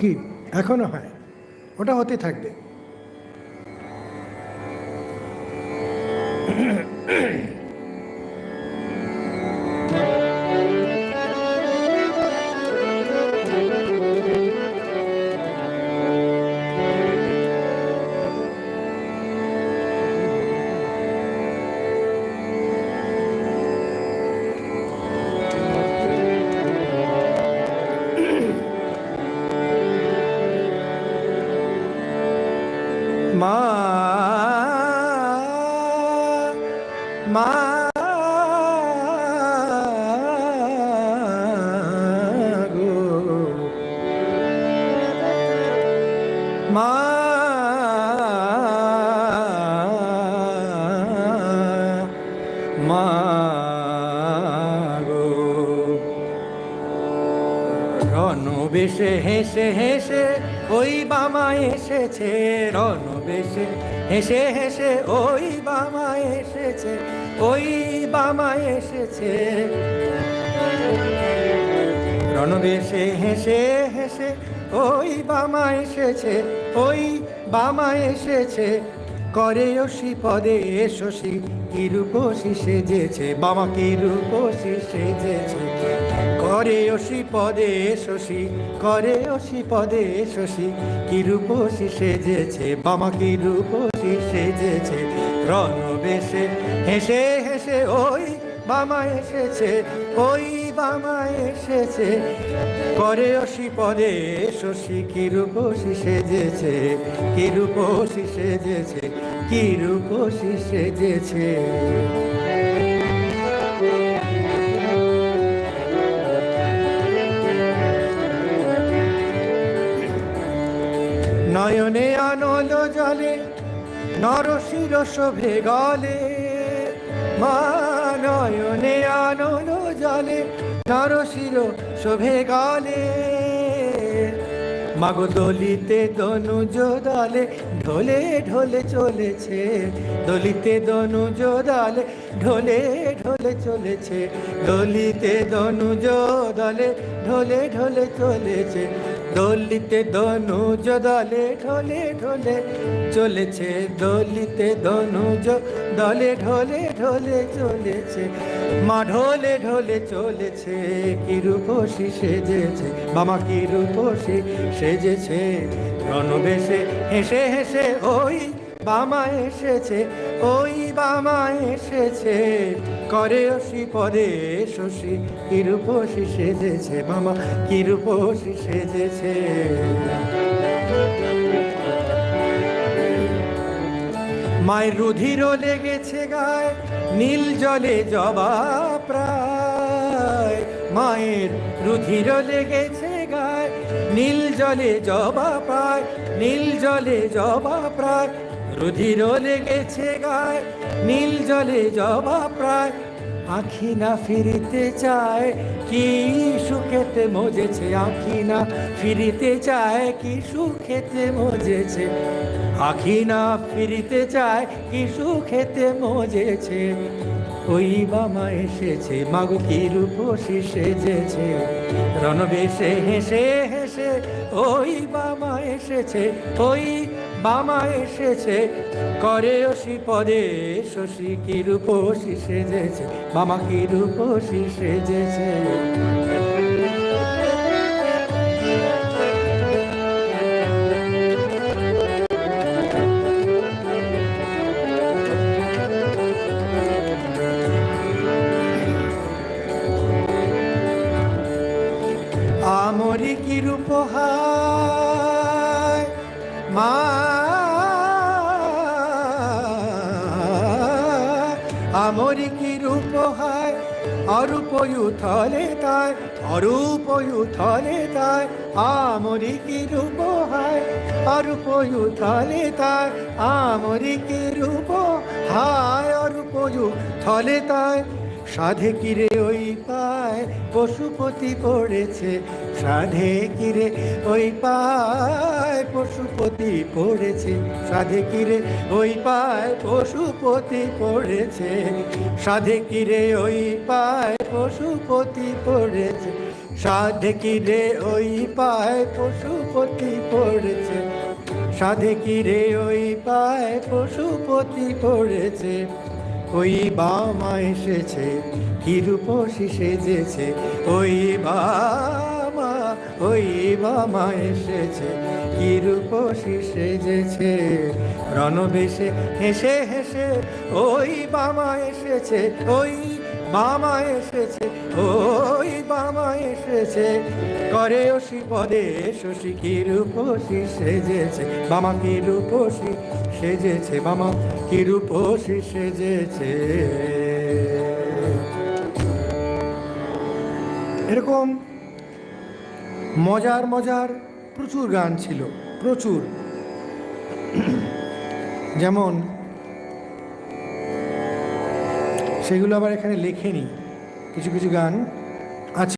কি এখনো হয়, ওটা হতে থাকবে। মা মা গো মা মা গো রণবেশে হেসে হেসে ওই বামা এসেছে, রণবেশে হেসে হেসে ওই বামা এসেছে, ওই বামা এসেছে। রণবেশে হেসে হেসে ওই বামা এসেছে, ওই বামা এসেছে। করে অসি পদে শশী কি রূপসী সেজেছে, বামা কি রূপসী সেজেছে। করে অসি পদে শশী, করে অসি পদে শশী কি রূপসী সেজেছে, বামা কি রূপসী সেজেছে। রণবেশে হেসে হেসে ওই বামা এসেছে, ওই বামা এসেছে। করে অসি পদে শশী কি রূপসী সেজেছে, কি রূপসী সেজেছে, কি রূপসী সেজেছে। নয়নে আনল জলে নরশির শোভে গলে, মা নয়নে আনল জলে নরশির শোভে গলে। মাগো দলিতে দনুজ দলে ঢোলে ঢোলে চলেছে, দলিতে দনুজ দলে ঢোলে ঢোলে চলেছে, দলিতে দনুজ দলে ঢোলে ঢোলে চলেছে। দলিতে দনুজ দলে ঢোলে ঢোলে চলেছে, দলিতে দনুজ দলে ঢোলে ঢোলে চলেছে। মা ঢোলে ঢোলে চলেছে, কি রূপসী সেজেছে, বামা কি রূপসী সেজেছে। রণবেশে হেসে হেসে ওই বামা এসেছে, ওই বামা এসেছে। করে অসি পদে শশী কি রূপসী সেজেছে, বামা কি রূপসী সেজেছে। মায়ের রুধির লেগেছে গায়ে নীল জলে জবা প্রায়, মায়ের রুধির লেগেছে গায়ে নীল জলে জবা প্রায়, নীল জলে জবা প্রায়। রুধির লেগেছে গায়ে নীল জলে জবা প্রায়। আখি না ফিরিতে চায় কি সুখেতে মজেছে, আখি না ফিরিতে চায় কি সুখেতে মজেছে, আখি না ফিরিতে চায় কি সুখেতে মজেছে। ওই বামা এসেছে, মাগো কি রূপসী সেজেছে। রণবেশে হেসে হেসে ওই বামা এসেছে, ওই বামা এসেছে। করে অসি পদে শশী কি রূপসী সেজেছে, বামা কি রূপসী সেজেছে। আমরি কি রূপহায় মা, আমরি কি রূপহায় অরূপয়ু থলে তাই, অরূপয়ু থলে তাই। আমরি কি রূপহায় অরূপয়ু থলে তাই, আমরি কি রূপহায় অরূপয়ু থলে তাই। সাধে কিরে ওই পায় পশুপতি পড়েছে, সাধে কিরে ওই পায় পশুপতি পড়েছে, সাধে কিরে ওই পায় পশুপতি পড়েছে, সাধে কিরে ওই পায় পশুপতি পড়েছে। সাধে কি রে ওই পায় পশুপতি পড়েছে, সাধে কি রে ওই পায় পশুপতি পড়েছে, ওই বামা এসেছে কি রূপসী সেজেছে, ওই বামা, ওই বামা এসেছে কি রূপসী সেজেছে, রণবেশে হেসে হেসে ওই বামা এসেছে, ওই বামা এসেছে, ওই বামা এসেছে, করে অসি পদে শশী কি রূপসী সেজেছে, বামা কি রূপসী সেজেছে, বামা কি রূপসী সেজেছে। এরকম মজার মজার প্রচুর গান ছিল, প্রচুর। যেমন সেগুলো আবার এখানে লেখেনি, কিছু কিছু গান আছে।